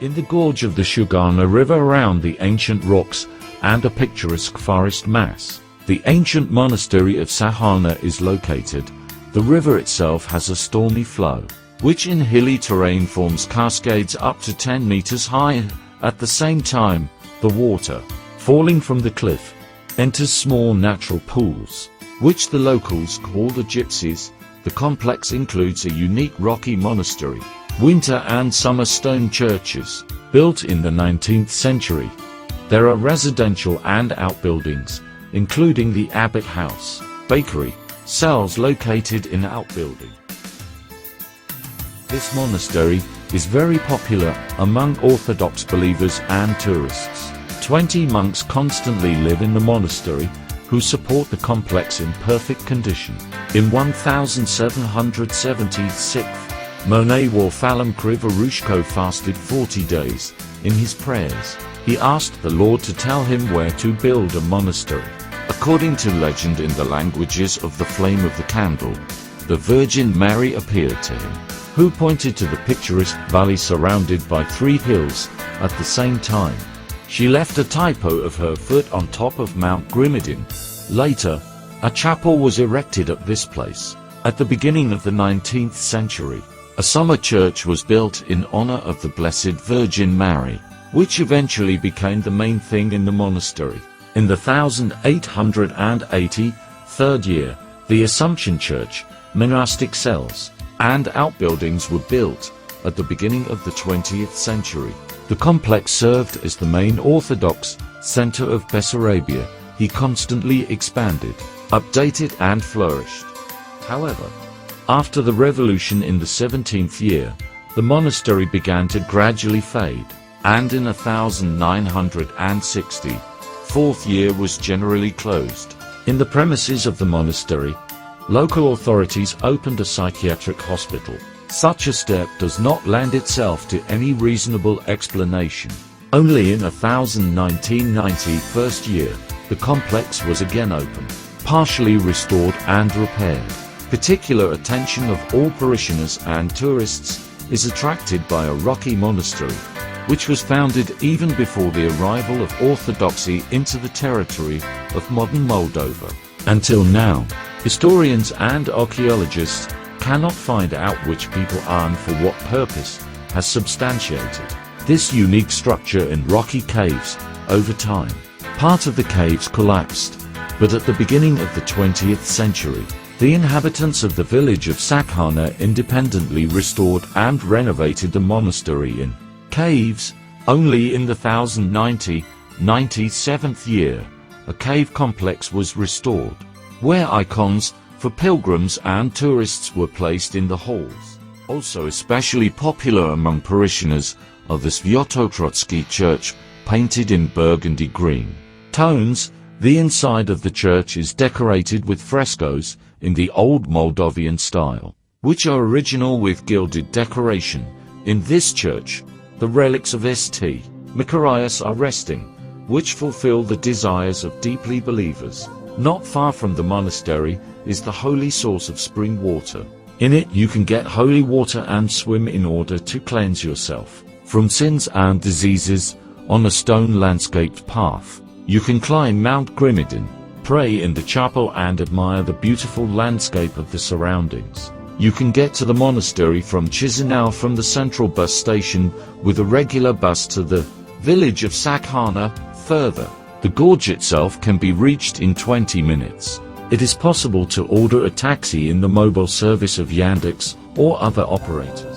in the gorge of the Sugarna River around the ancient rocks and a picturesque forest mass. The ancient monastery of Saharna is located. The river itself has a stormy flow, which in hilly terrain forms cascades up to 10 meters high. At the same time, the water, falling from the cliff, enters small natural pools, which the locals call the gypsies. The complex includes a unique rocky monastery, winter and summer stone churches, built in the 19th century. There are residential and outbuildings, including the abbot house, bakery, cells located in outbuilding. This monastery is very popular among Orthodox believers and tourists. 20 monks constantly live in the monastery, who support the complex in perfect condition. In 1776, Monet Warfalam Krivorushko fasted 40 days. In his prayers, he asked the Lord to tell him where to build a monastery. According to legend, in the languages of the flame of the candle, the Virgin Mary appeared to him, who pointed to the picturesque valley surrounded by 3 hills. At the same time, she left a typo of her foot on top of Mount Grimidin. Later, a chapel was erected at this place. At the beginning of the 19th century, a summer church was built in honor of the Blessed Virgin Mary, which eventually became the main thing in the monastery. In the 1883 year, the Assumption Church, monastic cells, and outbuildings were built. At the beginning of the 20th century, the complex served as the main Orthodox center of Bessarabia. He constantly expanded, updated and flourished. However, after the revolution in the 17th year, the monastery began to gradually fade, and in 1960, fourth year was generally closed. In the premises of the monastery, local authorities opened a psychiatric hospital. Such a step does not lend itself to any reasonable explanation. Only in 1990 first year, the complex was again opened, partially restored and repaired. Particular attention of all parishioners and tourists is attracted by a rocky monastery, which was founded even before the arrival of Orthodoxy into the territory of modern Moldova. Until now, historians and archaeologists cannot find out which people and for what purpose has substantiated this unique structure in rocky caves. Over time, part of the caves collapsed, but at the beginning of the 20th century, the inhabitants of the village of Saharna independently restored and renovated the monastery in caves. Only in the 97th year, a cave complex was restored, where icons for pilgrims and tourists were placed in the halls. Also especially popular among parishioners are the Svyato-Trotsky church, painted in burgundy green tones. The inside of the church is decorated with frescoes in the old Moldovan style, which are original with gilded decoration. In this church, the relics of St. Macarius are resting, which fulfill the desires of deeply believers. Not far from the monastery is the holy source of spring water. In it you can get holy water and swim in order to cleanse yourself from sins and diseases. On a stone landscaped path, you can climb Mount Grimidin, pray in the chapel and admire the beautiful landscape of the surroundings. You can get to the monastery from Chisinau from the central bus station with a regular bus to the village of Saharna. Further, the gorge itself can be reached in 20 minutes. It is possible to order a taxi in the mobile service of Yandex or other operators.